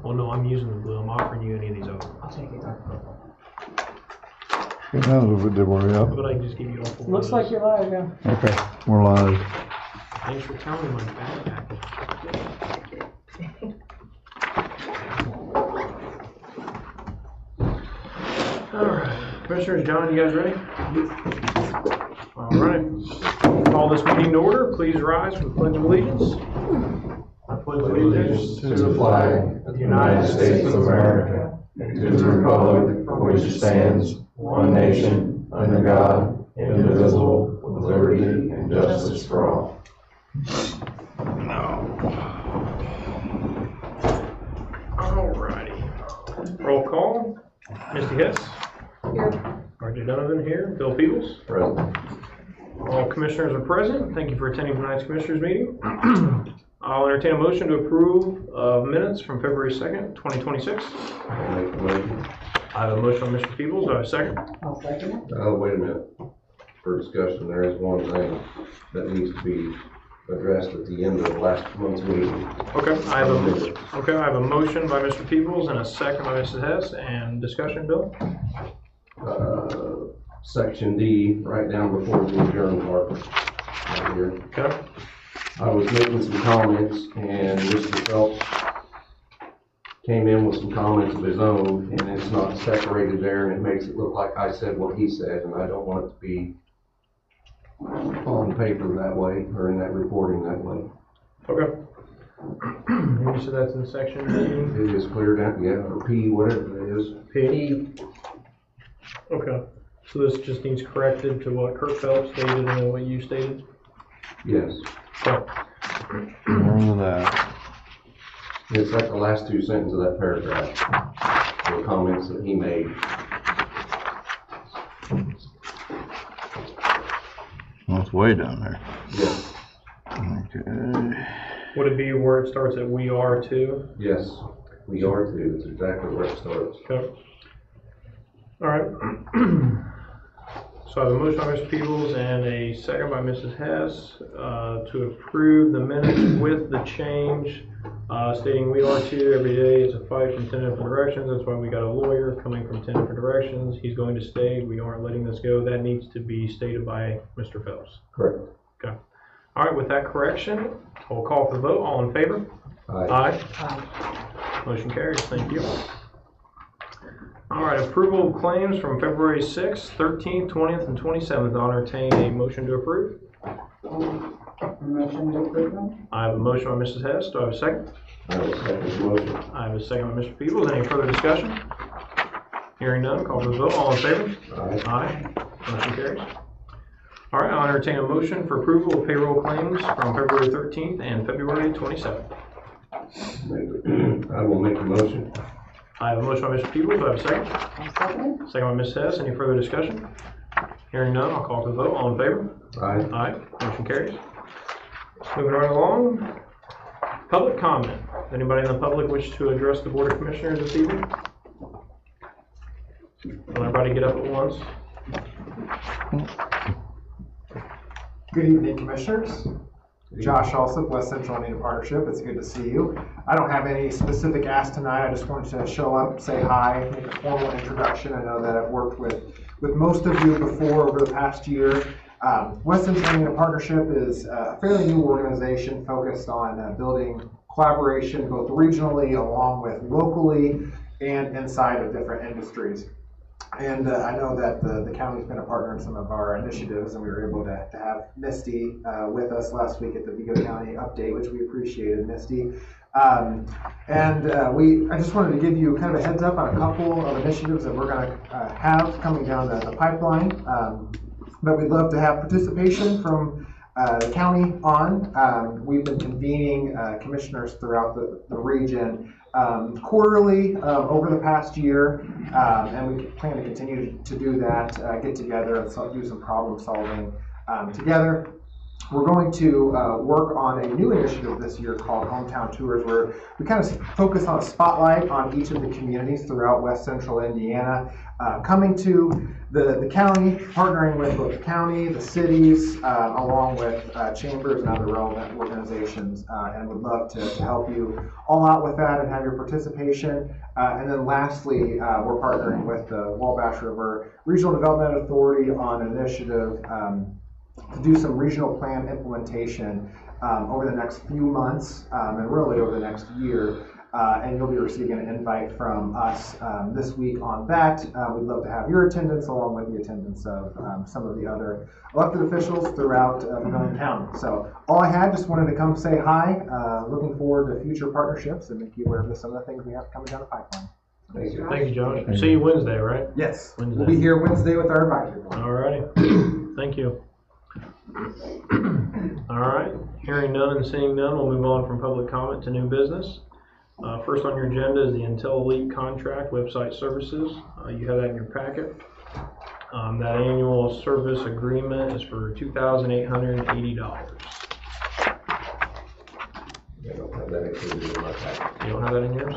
Well, no, I'm using the blue. I'm offering you any of these over. I'll take it. None of it did work out. But I can just give you all four. Looks like you're live, yeah. Okay, we're live. Thanks for telling me my bad package. All right, Commissioners, John, you guys ready? All right. Call this meeting to order. Please rise for the Pledge of Allegiance. I pledge allegiance to the flag of the United States of America, and to the republic for which it stands, one nation, under God, indivisible, with liberty and justice for all. All righty. Roll call. Misty Hess. Here. RJ Donovan here. Bill Peebles. Present. All commissioners are present. Thank you for attending tonight's commissioners meeting. I'll entertain a motion to approve minutes from February 2nd, 2026. I'll make the motion. I have a motion on Mr. Peebles. Do I have a second? I'll second it. Oh, wait a minute. For discussion, there is one thing that needs to be addressed at the end of last month's meeting. Okay, I have a motion by Mr. Peebles and a second by Mrs. Hess. And discussion, Bill? Section D, right down before the adjourn part. Right here. Okay. I was making some comments and Mr. Phelps came in with some comments of his own, and it's not separated there, and it makes it look like I said what he said, and I don't want it to be on paper that way, or in that reporting that way. Okay. You said that's in section D? It is cleared out, yeah, or P, whatever it is. P. Okay. So this just needs corrected to what Kurt Phelps stated and what you stated? Yes. Okay. More of that. It's like the last two sentences of that paragraph, the comments that he made. Well, it's way down there. Yes, Okay. Would it be where it starts at "we are" too? yes, we are too, it's exactly where it starts. Okay. All right. So I have a motion by Mr. Peebles and a second by Mrs. Hess to approve the minutes with the change stating "we are too" every day is a fight from 10 different directions. That's why we got a lawyer coming from 10 different directions. He's going to stay. We aren't letting this go. That needs to be stated by Mr. Phelps. Correct. Okay. All right. With that correction, we'll call for the vote. All in favor? Aye. Aye. Motion carries. Thank you. All right, approval of claims from February 6th, 13th, 20th, and 27th. I'll entertain a motion to approve. Motion to approve them? I have a motion by Mrs. Hess. Do I have a second? I will second the motion. I have a second by Mr. Peebles. Any further discussion? Hearing none, call for the vote. All in favor? Aye. Aye. Motion carries. All right, I'll entertain a motion for approval of payroll claims from February 13th and February 27th. I will make the motion. I have a motion by Mr. Peebles. Do I have a second? I'll second it. Second by Ms. Hess. Any further discussion? Hearing none, I'll call for the vote. All in favor? Aye. Aye. Motion carries. Moving right along. Public comment. Anybody in the public wish to address the Board of Commissioners this evening? Will everybody get up at once? Good evening, Commissioners. Josh Alsop, West Central Indian Partnership. It's good to see you. I don't have any specific ask tonight. I just wanted to show up, say hi, make a formal introduction. I know that I've worked with most of you before over the past year. West Central Indian Partnership is a fairly new organization focused on building collaboration both regionally along with locally and inside of different industries. And I know that the county's been a partner in some of our initiatives, and we were able to have Misty with us last week at the Vigo County update, which we appreciated, Misty. I just wanted to give you kind of a heads up on a couple of initiatives that we're going to have coming down the pipeline. But we'd love to have participation from the county on. We've been convening commissioners throughout the region quarterly over the past year, and we plan to continue to do that, get together and do some problem solving together. we're going to work on a new initiative this year called Hometown Tours, where we kind of focus on a spotlight on each of the communities throughout West Central Indiana, coming to the county, partnering with both the county, the cities, along with chambers and other relevant organizations, and would love to help you all out with that and have your participation. And then lastly, we're partnering with the Wabash River Regional Development Authority on an initiative to do some regional plan implementation over the next few months and really over the next year. And you'll be receiving an invite from us this week on that. We'd love to have your attendance along with the attendance of some of the other elected officials throughout Vermillion County. So all I had, just wanted to come say hi. Looking forward to future partnerships and make you aware of some of the things we have coming down the pipeline. Thank you. Thank you, Josh. See you Wednesday, right? Yes, Wednesday. we'll be here Wednesday with our advisory board. All righty. Thank you. All right. Hearing none and seeing none, we'll move on from public comment to new business. First on your agenda is the Intel Elite contract, website services. You have that in your packet. That annual service agreement is for $2,880. I don't have that included in my packet. You don't have that in yours?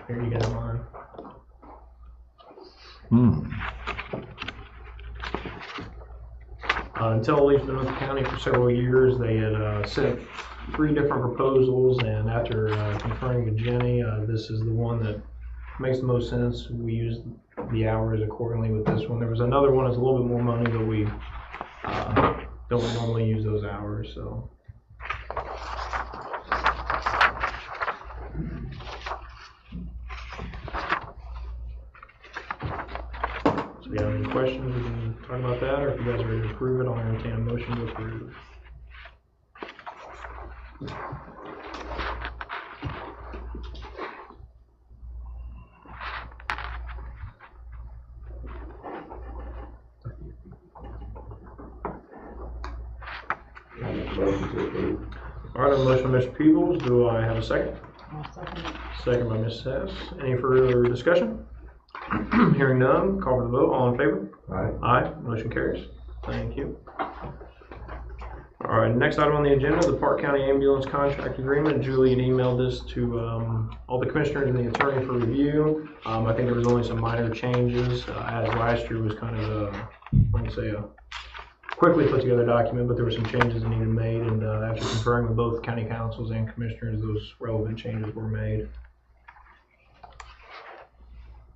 Here, you got mine. Intel Elite's been with the county for several years. They had sent 3 different proposals, and after conferring with Jenny, this is the one that makes the most sense. We used the hours accordingly with this one. There was another one that's a little bit more money, but we don't normally use those hours, so. So if you have any questions, we can talk about that, or if you guys are ready to approve it, I'll entertain a motion to approve. Motion to approve. All right, I have a motion by Mr. Peebles. Do I have a second? I'll second it. Second by Ms. Hess. Any further discussion? Hearing none, call for the vote. All in favor? Aye. Aye. Motion carries. Thank you. All right, next item on the agenda, the Park County Ambulance Contract Agreement. Julie had emailed this to all the commissioners and the attorney for review. I think there was only some minor changes, as last year was kind of a quickly put together document, but there were some changes that needed made, and after conferring with both county councils and commissioners, those relevant changes were made.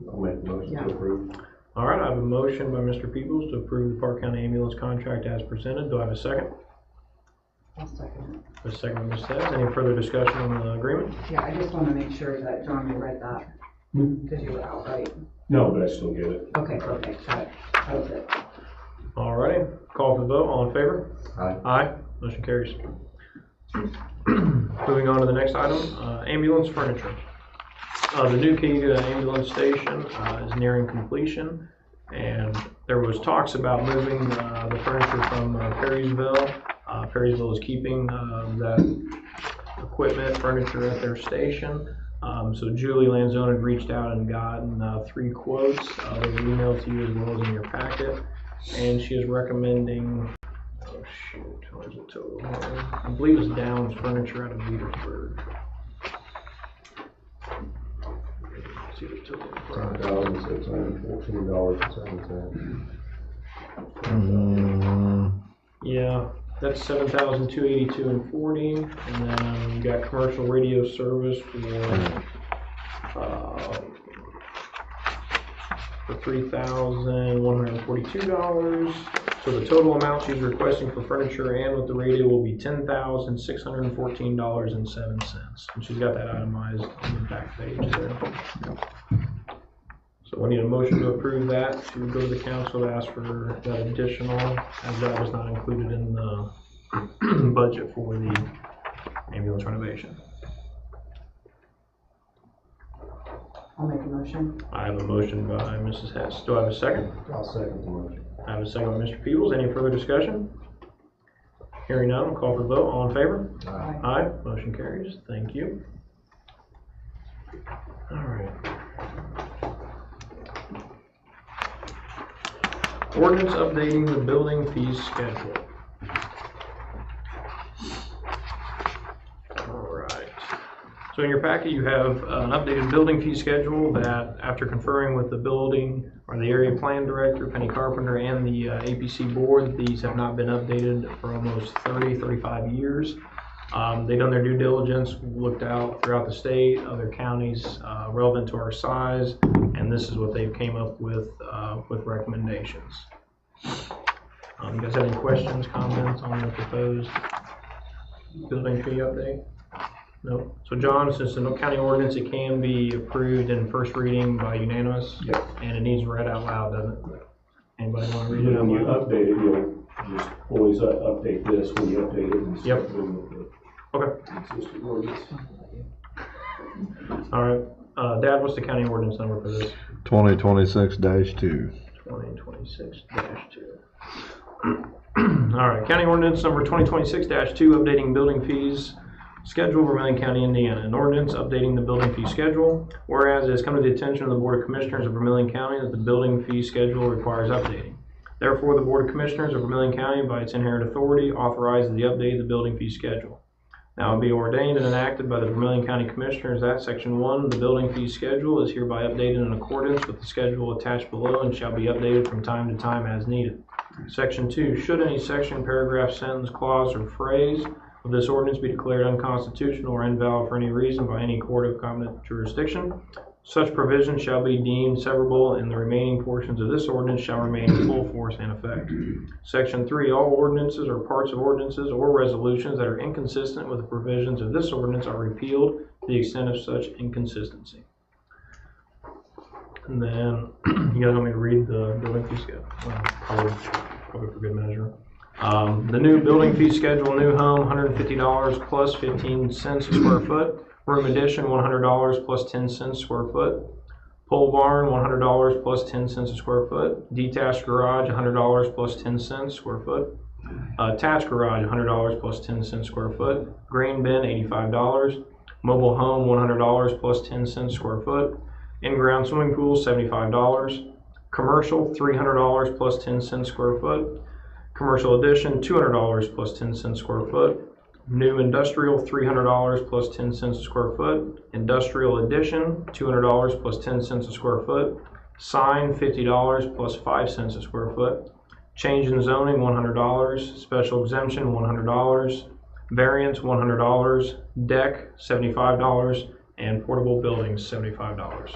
I'll make the motion to approve. All right, I have a motion by Mr. Peebles to approve the Park County Ambulance Contract as presented. Do I have a second? I'll second it. A second by Ms. Hess. Any further discussion on the agreement? Yeah, I just want to make sure that, John, you read that, because you were out, right? No, but I still get it. Okay, perfect, that was it. All righty, call for the vote. All in favor? Aye. Aye. Motion carries. Moving on to the next item, ambulance furniture. The new Cayuga ambulance station is nearing completion, and there was talks about moving the furniture from Perrysville. Perrysville is keeping that equipment, furniture at their station. So Julie Lanzone had reached out and gotten 3 quotes. They were emailed to you as well as in your packet. And she is recommending, oh shoot, where's the total here? I believe it's Downs Furniture out of Petersburg. Let's see the total price. $5,614.07. Yeah, that's $7,282.40, and then you got commercial radio service for $3,142. So the total amount she's requesting for furniture and with the radio will be $10,614.07. And she's got that itemized on the back page there. So we need a motion to approve that, to go to the council to ask for that additional, as that was not included in the budget for the ambulance renovation. I'll make a motion. I have a motion by Mrs. Hess. Do I have a second? I'll second the motion. I have a second by Mr. Peebles. Any further discussion? Hearing none, I'll call for the vote. All in favor? Aye. Aye. Motion carries. Thank you. All right. Ordinance updating the building fees schedule. So in your packet, you have an updated building fee schedule that, after conferring with the building or the area plan director, Penny Carpenter, and the APC board, these have not been updated for almost 35 years. They've done their due diligence, looked out throughout the state, other counties relevant to our size, and this is what they've came up with recommendations. You guys have any questions, comments on the proposed building fee update? No. So John, since the county ordinance, it can be approved in first reading by unanimous, Yes. and it needs read out loud, doesn't it? Anybody want to read it out When you loud? update it, you'll just always update this when you update it. and Yep. start with the Okay. existing ordinance. All right. Dad, what's the county ordinance number for this? 2026-2. 2026-2. All right. County ordinance number 2026-2, updating building fees schedule, Vermillion County, Indiana. An ordinance updating the building fee schedule. Whereas it has come to the attention of the Board of Commissioners of Vermillion County that the building fee schedule requires updating. Therefore, the Board of Commissioners of Vermillion County, by its inherent authority, authorizes the update of the building fee schedule. Now be ordained and enacted by the Vermillion County Commissioners that Section 1, the building fee schedule, is hereby updated in accordance with the schedule attached below and shall be updated from time to time as needed. Section 2, should any section, paragraph, sentence, clause, or phrase of this ordinance be declared unconstitutional or invalid for any reason by any court of competent jurisdiction, such provision shall be deemed severable and the remaining portions of this ordinance shall remain in full force and effect. Section 3, all ordinances or parts of ordinances or resolutions that are inconsistent with the provisions of this ordinance are repealed to the extent of such inconsistency. And then, you guys want me to read the building fee schedule? Well, probably for good measure. The new building fee schedule, new home, $150 plus 15 cents a square foot. Room addition, $100 plus 10 cents a square foot. Pole barn, $100 plus 10 cents a square foot. Detached garage, $100 plus 10 cents a square foot. Attached garage, $100 plus 10 cents a square foot. Grain bin, $85. Mobile home, $100 plus 10 cents a square foot. In-ground swimming pool, $75. Commercial, $300 plus 10 cents a square foot. Commercial addition, $200 plus 10 cents a square foot. New industrial, $300 plus 10 cents a square foot. Industrial addition, $200 plus 10 cents a square foot. Sign, $50 plus 5 cents a square foot. Change in zoning, $100. Special exemption, $100. Variance, $100. Deck, $75. And portable buildings, $75.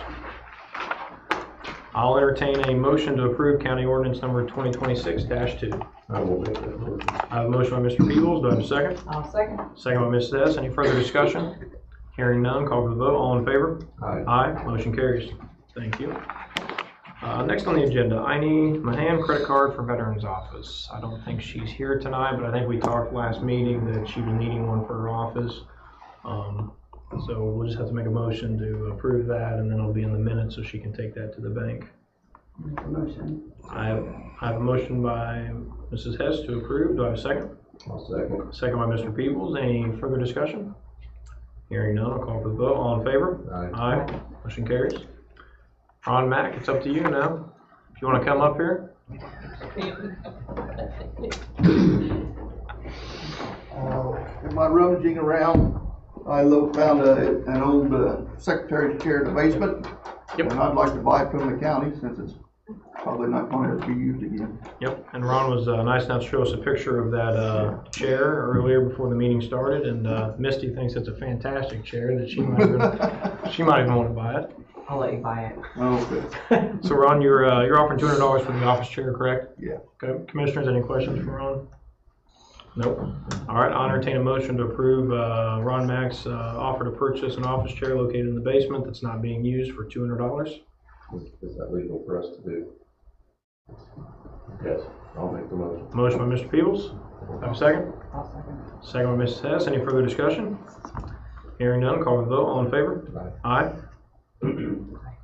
I'll entertain a motion to approve county ordinance number 2026-2. I will make that motion. I have a motion by Mr. Peebles. Do I have a second? I'll second. Second by Ms. Hess. Any further discussion? Hearing none, call for the vote. All in favor? Aye. Aye. Motion carries. Thank you. Next on the agenda, Aini Mahan, credit card for Veterans Office. I don't think she's here tonight, but I think we talked last meeting that she was needing one for her office. So we'll just have to make a motion to approve that, and then it'll be in the minutes so she can take that to the bank. Make a motion. I have a motion by Mrs. Hess to approve. Do I have a second? I'll second. Second by Mr. Peebles. Any further discussion? Hearing none, I'll call for the vote. All in favor? Aye. Aye. Motion carries. Ron Mack, it's up to you now. If you want to come up here. In my rummaging around, I found an old secretary's chair in the basement. Yep. And I'd like to buy it from the county since it's probably not going to ever be used again. Yep, and Ron was nice enough to show us a picture of that chair earlier before the meeting started, and Misty thinks it's a fantastic chair that she might even want to buy it. I'll let you buy it. Okay. So Ron, you're offering $200 for the office chair, correct? Yeah. Okay, commissioners, any questions for Ron? Nope. All right, I'll entertain a motion to approve Ron Mack's offer to purchase an office chair located in the basement that's not being used for $200. Is that legal for us to do? Yes, I'll make the motion. Motion by Mr. Peebles. Have a second? I'll second. Second by Mrs. Hess. Any further discussion? Hearing none, call for the vote. All in favor? Aye.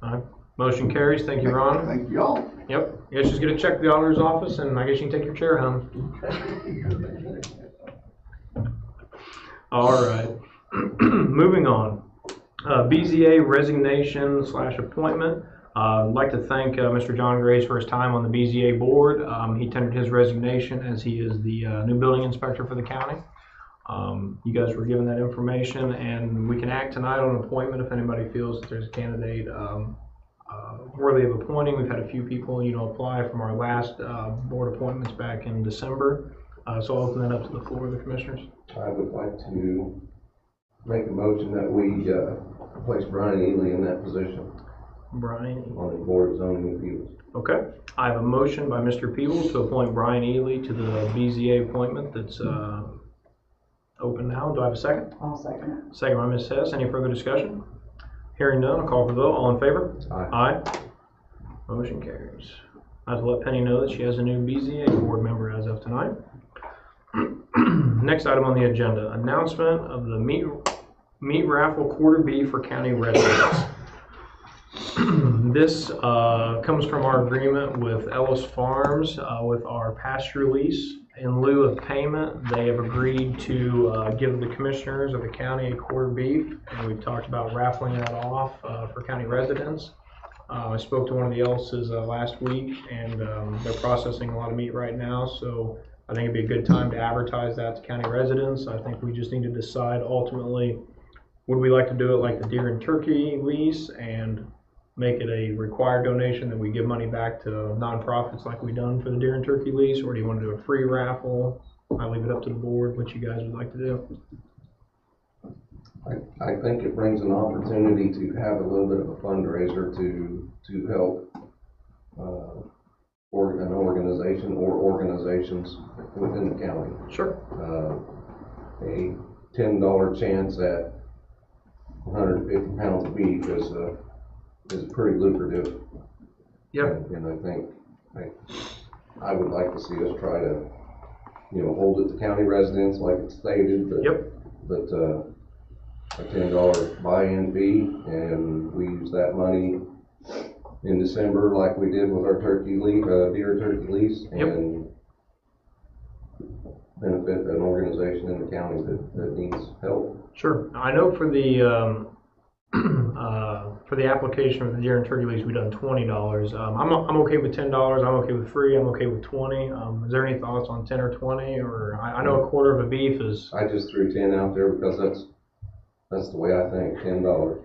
Aye. Motion carries. Thank you, Ron. Thank you all. Yep. You guys just get a check to the auditor's office, and I guess you can take your chair home. All right. Moving on. BZA resignation / appointment. I'd like to thank Mr. John Grace for his time on the BZA board. He tendered his resignation as he is the new building inspector for the county. You guys were given that information, and we can act tonight on an appointment if anybody feels that there's a candidate worthy of appointing. We've had a few people, apply from our last board appointments back in December. So I'll open that up to the floor of the commissioners. I would like to make a motion that we place Brian Ely in that position Brian. on the Board of Zoning Appeals. Okay. I have a motion by Mr. Peebles to appoint Brian Ely to the BZA appointment that's open now. Do I have a second? I'll second it. Second by Ms. Hess. Any further discussion? Hearing none, I'll call for the vote. All in favor? Aye. Aye. Motion carries. I have to let Penny know that she has a new BZA board member as of tonight. Next item on the agenda, announcement of the meat raffle quarter B for county residents. This comes from our agreement with Ellis Farms with our pasture lease. In lieu of payment, they have agreed to give the commissioners of the county a quarter beef, and we've talked about raffling that off for county residents. I spoke to one of the Ellis's last week, and they're processing a lot of meat right now, so I think it'd be a good time to advertise that to county residents. I think we just need to decide ultimately, would we like to do it like the deer and turkey lease and make it a required donation that we give money back to nonprofits like we've done for the deer and turkey lease, or do you want to do a free raffle? I leave it up to the board what you guys would like to do. I think it brings an opportunity to have a little bit of a fundraiser to help an organization or organizations within the county. Sure. A $10 chance at 150 pounds of beef is pretty lucrative. Yeah. And I think I would like to see us try to, hold it to county residents like it's stated, but but a $10 buy-in fee, and we use that money in December like we did with our deer turkey lease, and benefit an organization in the county that needs help. Sure. I know for the application for the deer and turkey lease, we've done $20. I'm okay with $10. I'm okay with free. I'm okay with 20. Is there any thoughts on 10 or 20? Or I know a quarter of a beef is. I just threw 10 out there because that's the way I think. $10.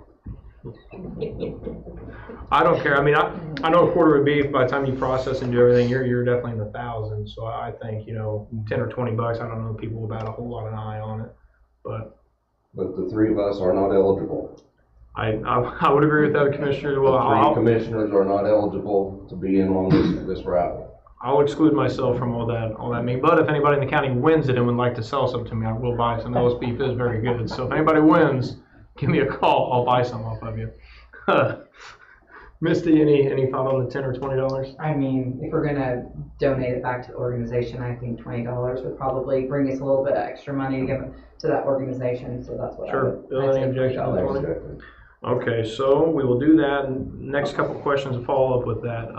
I don't care. I mean, I know a quarter of a beef. By the time you process and do everything, you're definitely in the thousands. So I think 10 or 20 bucks. I don't know if people will bat a whole lot of an eye on it, but the three of us are not eligible. I would agree with that, Commissioner. Well, the three commissioners are not eligible to be in on this raffle. I'll exclude myself from all that meat. But if anybody in the county wins it and would like to sell something to me, I will buy some. Ellis beef is very good. So if anybody wins, give me a call. I'll buy some off of you. Misty, any thought on the $10 or $20? I mean, if we're gonna donate it back to the organization, I think $20 would probably bring us a little bit of extra money to give to that organization, so that's what Sure. Bill, any objection to $20. 20? Okay, so we will do that. Next couple of questions to follow up with that.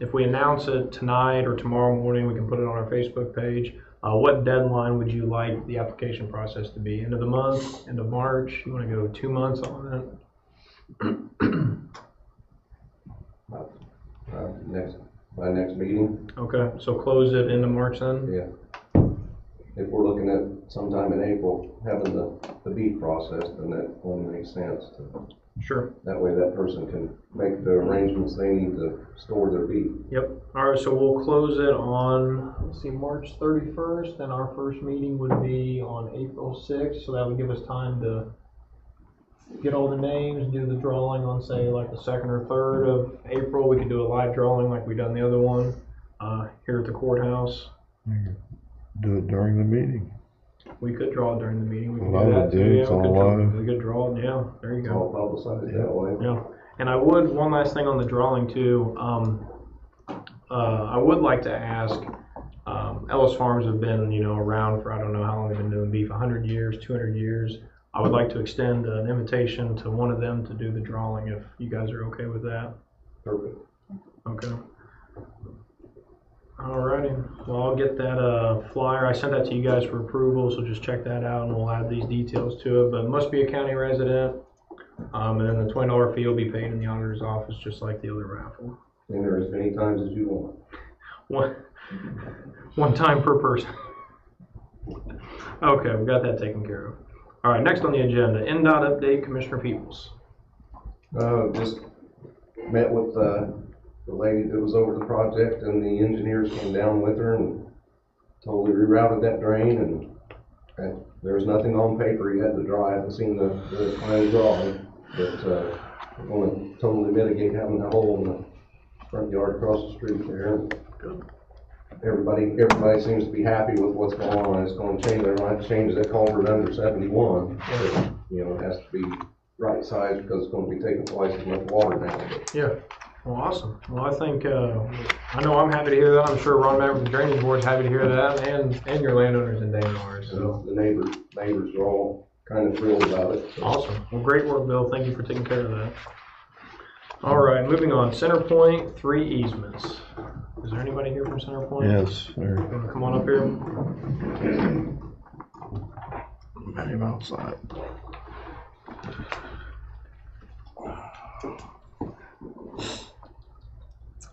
If we announce it tonight or tomorrow morning, we can put it on our Facebook page. What deadline would you like the application process to be? End of the month, end of March? You want to go 2 months on that? By next meeting. Okay, so close it into March then? Yeah. If we're looking at sometime in April, having the beef processed, then that only makes sense. Sure. That way that person can make the arrangements they need to store their beef. Yep. All right, so we'll close it on, let's see, March 31st, and our first meeting would be on April 6th, so that would give us time to get all the names, do the drawing on, say, like the 2nd or 3rd of April. We could do a live drawing like we done the other one here at the courthouse. Do it during the meeting. We could draw it during the meeting. We could Live do that it, too. dude. Yeah, It's we all could draw- live. we could draw it. Yeah, there you go. All publicized that way. Yeah, and I would, one last thing on the drawing too, I would like to ask, Ellis Farms have been, around for, I don't know how long they've been doing beef, 100 years, 200 years. I would like to extend an invitation to one of them to do the drawing if you guys are okay with that. Perfect. Okay. Alrighty, well, I'll get that flyer. I sent that to you guys for approval, so just check that out and we'll add these details to it. But it must be a county resident. And then the $20 fee will be paid in the auditor's office, just like the other raffle. Enter as many times as you want. One time per person. Okay, we got that taken care of. All right, next on the agenda, NDOT update, Commissioner Peoples. Just met with, the lady that was over the project, and the engineers came down with her and totally rerouted that drain, and there's nothing on paper yet to draw. I haven't seen the final drawing, but, we're gonna totally mitigate having a hole in the front yard across the street there. Good. Everybody seems to be happy with what's going on. It's gonna change, they're gonna have to change that culvert under 71. But, you know, it has to be right size because it's gonna be taking twice as much water now. Yeah, well, awesome. Well, I think, I know I'm happy to hear that. I'm sure Ron Mack with the Drainage Board's happy to hear that, and your landowners in Daymar, so. So the neighbors are all kind of thrilled about it. So. Awesome. Well, great work, Bill. Thank you for taking care of that. All right, moving on. CenterPoint, 3 easements. Is there anybody here from CenterPoint? Yes, sir. Wanna come on up here? Let him outside.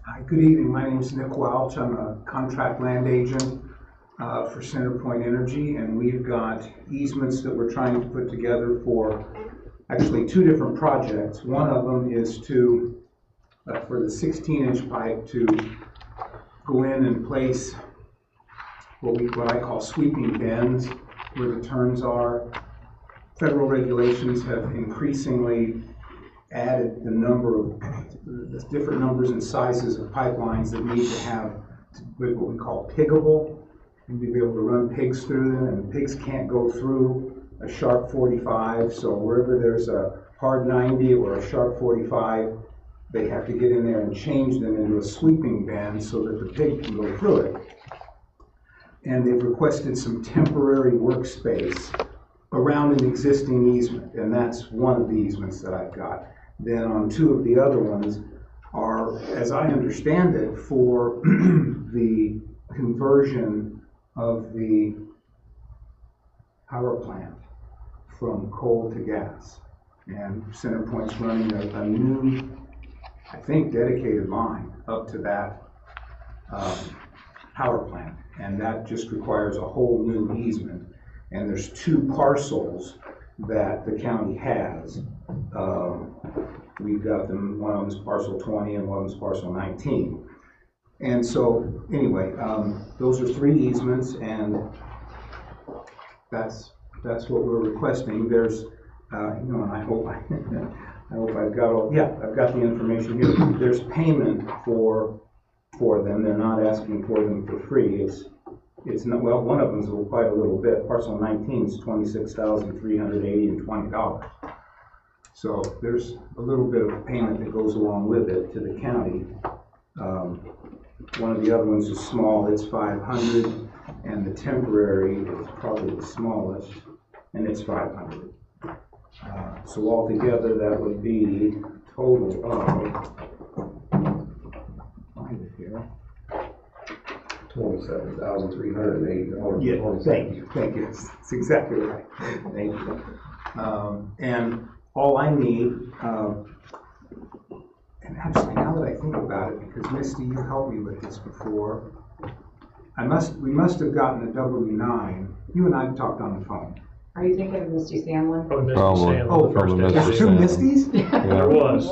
Hi, good evening. My name is Nick Welch. I'm a contract land agent for CenterPoint Energy, and we've got easements that we're trying to put together for actually 2 different projects. One of them is to, for the 16-inch pipe, to go in and place what I call sweeping bends where the turns are. Federal regulations have increasingly added the number of the different numbers and sizes of pipelines that need to have what we call piggable. You need to be able to run pigs through them, and pigs can't go through a sharp 45. So wherever there's a hard 90 or a sharp 45, they have to get in there and change them into a sweeping bend so that the pig can go through it. And they've requested some temporary workspace around an existing easement, and that's one of the easements that I've got. Then on 2 of the other ones are, as I understand it, for the conversion of the power plant from coal to gas. And CenterPoint's running a new, I think, dedicated line up to that power plant. And that just requires a whole new easement. And there's 2 parcels that the county has. We've got them, one of them's parcel 20 and one of them's parcel 19. And so, anyway, those are 3 easements, and that's what we're requesting. There's, and I hope I've got all, I've got the information here. There's payment for them. They're not asking for them for free. It's not, well, one of them's quite a little bit. Parcel 19 is $26,380.20. So there's a little bit of payment that goes along with it to the county. One of the other ones is small, it's $500, and the temporary is probably the smallest, and it's $500. So altogether, that would be total of, find it here. $27,380. Yeah, thank you. That's exactly right. Thank you. And all I need, and actually now that I think about it, because Misty, you helped me with this before, we must have gotten a W-9. You and I have talked on the phone. Are you thinking of Misty Sandlin? Probably Mr. Probably. Sandlin, Oh, the first probably day. There's 2 Misties? There was.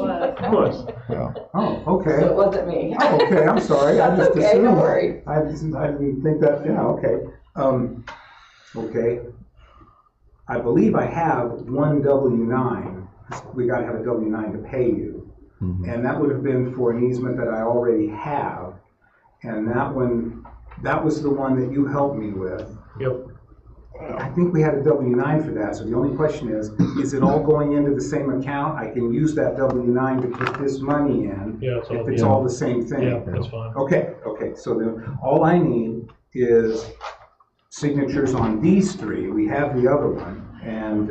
Yeah. Oh, okay. So it wasn't me. Oh, okay, I'm sorry. I That's just okay, assumed. don't worry. I didn't think that, okay. Okay. I believe I have 1 W-9. We gotta have a W-9 to pay you. Mhm. And that would have been for an easement that I already have. And that was the one that you helped me with. Yep. I think we had a W-9 for that, so the only question is it all going into the same account? I can use that W-9 to put this money in Yeah, it's all, if it's yeah. all the same thing. Yeah, that's fine. Okay, so all I need is signatures on these 3. We have the other one, and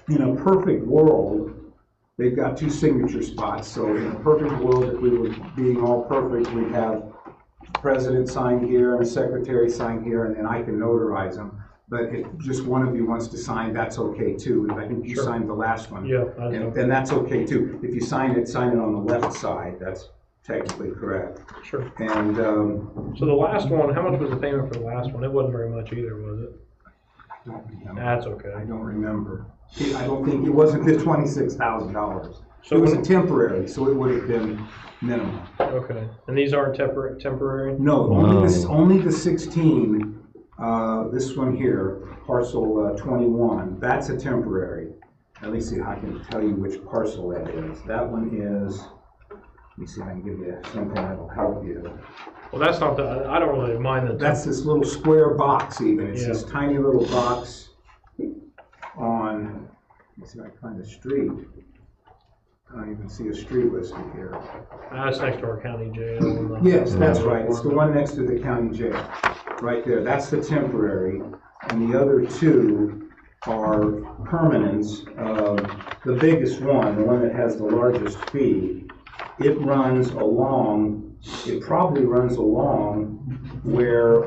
in a perfect world, they've got 2 signature spots. So in a perfect world, if we were being all perfect, we'd have president sign here and a secretary sign here, and then I can notarize them. But if just one of you wants to sign, that's okay too. I think you Sure. signed the last one. Yeah, I know. And that's okay too. If you sign it on the left side. That's technically correct. Sure. And So the last one, how much was the payment for the last one? It wasn't very much either, was it? don't remember. That's I okay. don't remember. I don't think, it wasn't the $26,000. So It was a when- temporary, so it would have been minimum. Okay, and these aren't temporary? No, only the 16, this one here, parcel 21, that's a temporary. Let me see if I can tell you which parcel that is. That one is, let me see if I can give you something that'll help you. Well, that's not the, I don't really mind the. That's this little square box even. It's this Yeah. tiny little box on, let me see if I can find a street. I don't even see a street listed here. That's next to our county jail. Yes, that's right. It's the one next to the county jail, right there. That's the temporary. And the other two are permanents. The biggest one, the one that has the largest fee, it runs along, it probably runs along where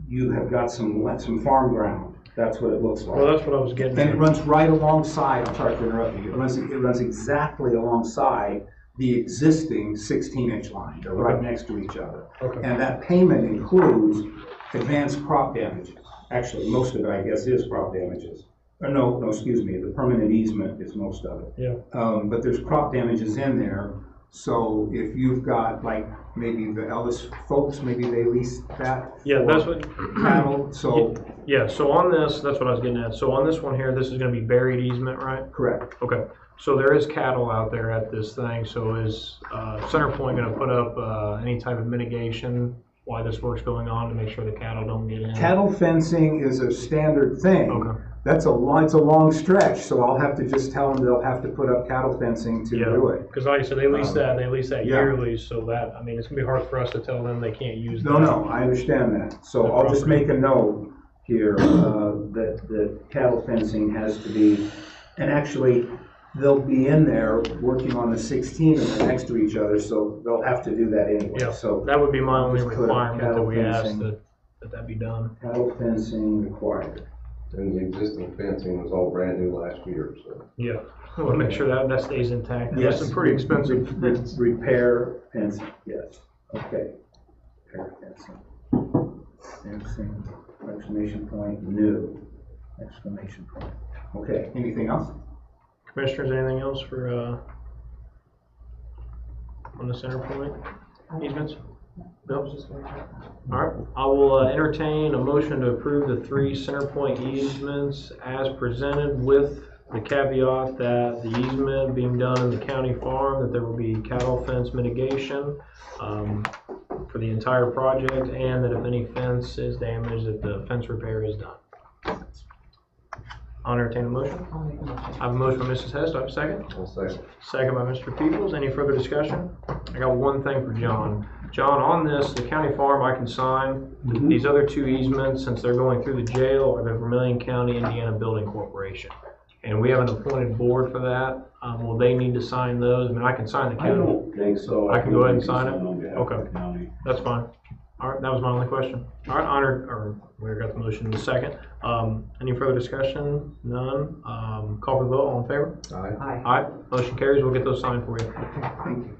you have got some farm ground. That's what it looks like. Well, that's what I was getting And it at. runs right alongside, I'm sorry for interrupting you, it runs exactly alongside the existing 16-inch line. They're right next to each other. Okay. And that payment includes advanced crop damages. Actually, most of it, I guess, is crop damages. No, excuse me, the permanent easement is most of it. Yeah. But there's crop damages in there, so if you've got, like, maybe the Ellis folks, maybe they lease that Yeah, for that's what, cattle, so, yeah, so on this, that's what I was getting at. So on this one here, this is gonna be buried easement, right? correct. Okay, so there is cattle out there at this thing, so is CenterPoint gonna put up any type of mitigation while this work's going on to make sure the cattle don't get in? Cattle fencing is a standard thing. Okay. It's a long stretch, so I'll have to just tell them they'll have to put up cattle fencing to Yeah, do it. because like I said, they lease that yeah. yearly, so that, I mean, it's gonna be hard for us to tell them they can't use that. No, I understand that. So The I'll just property. make a note here, that cattle fencing has to be, and actually, they'll be in there working on the 16 and they're next to each other, so they'll have to do that anyway. Yeah, So that would be my only Just put up requirement that cattle we ask fencing. that be done. cattle fencing required. And the existing fencing was all brand new last year, so. Yeah, we'll make sure that stays intact. That's some pretty expensive fence. Repair fencing, yes, okay. Repair fencing. Fencing, exclamation point, new, exclamation point. Okay, anything else? Commissioners, anything else for, on the CenterPoint easements? No? All right, I will entertain a motion to approve the 3 CenterPoint easements as presented with the caveat that the easement being done in the county farm, that there will be cattle fence mitigation for the entire project, and that if any fence is damaged, that the fence repair is done. I'll entertain a motion. I'll make a motion. I have a motion by Mrs. Hess. Do I have a second? I'll say, Second by Mr. Peoples. Any further discussion? I got one thing for John. John, on this, the county farm, I can sign. These other 2 easements, since they're going through the jail, are the Vermillion County, Indiana Building Corporation. And we have an appointed board for that. Will they need to sign those? I mean, I can sign the I county. don't think so. I can go ahead and think sign we it? can on behalf Okay. of the county. That's fine. All right, that was my only question. All right, we got the motion in a second. Any further discussion? None. Call for the vote. All in favor? aye. Aye. Aye. Motion carries. We'll get those signed for you. Thank you.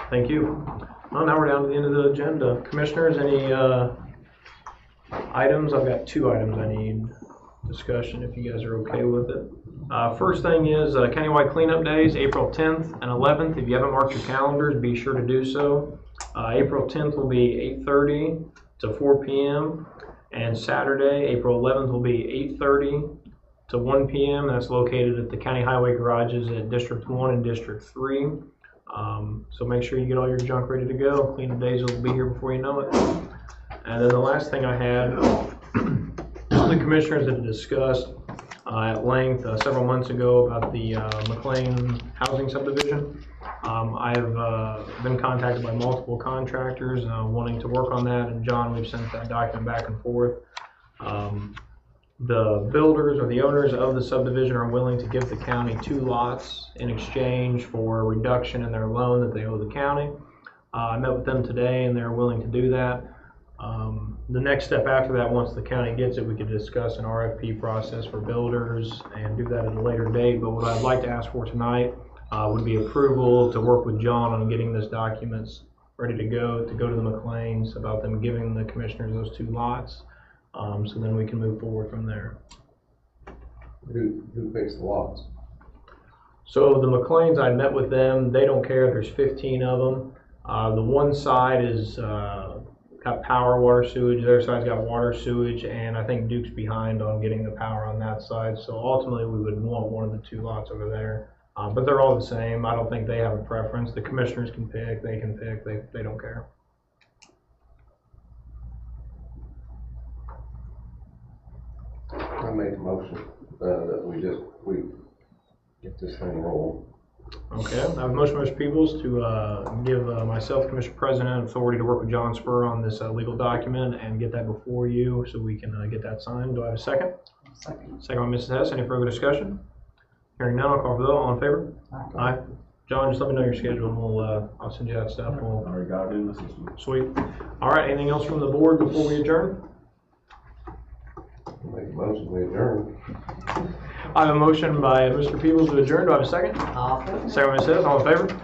Thank you. Well, now we're down to the end of the agenda. Commissioners, any items? I've got 2 items I need discussion, if you guys are okay with it. First thing is countywide cleanup days, April 10th and 11th. If you haven't marked your calendars, be sure to do so. April 10th will be 8:30 to 4 p.m. and Saturday, April 11th will be 8:30 to 1 p.m. That's located at the county highway garages at District 1 and District 3. So make sure you get all your junk ready to go. Cleanup days will be here before you know it. And then the last thing I had, the commissioners had discussed at length several months ago about the McLean housing subdivision. I have been contacted by multiple contractors wanting to work on that, and John, we've sent that document back and forth. The builders or the owners of the subdivision are willing to give the county 2 lots in exchange for a reduction in their loan that they owe the county. I met with them today and they're willing to do that. The next step after that, once the county gets it, we could discuss an RFP process for builders and do that at a later date. But what I'd like to ask for tonight would be approval to work with John on getting this documents ready to go to the McLeans about them giving the commissioners those 2 lots. So then we can move forward from there. Who picks the lots? So the McLeans, I met with them, they don't care, there's 15 of them. The one side is, got power, water, sewage, the other side's got water, sewage, and I think Duke's behind on getting the power on that side. So ultimately, we would want one of the two lots over there. But they're all the same, I don't think they have a preference. The commissioners can pick, they can pick, they don't care. I make a motion, that we get this thing rolling. Okay, I have a motion by Mr. Peebles to give myself, Commissioner President, authority to work with John Spur on this legal document and get that before you so we can get that signed. Do I have a second? Second. Second by Mrs. Hess. Any further discussion? Hearing none, I'll call for the vote. All in favor? Aye. John, just let me know your schedule and I'll send you that stuff. I already got it in the system. Sweet. All right, anything else from the board before we adjourn? Make a motion, we adjourn. I have a motion by Mr. Peebles to adjourn. Do I have a second? Awesome. Second by Mrs. Hess. All in favor?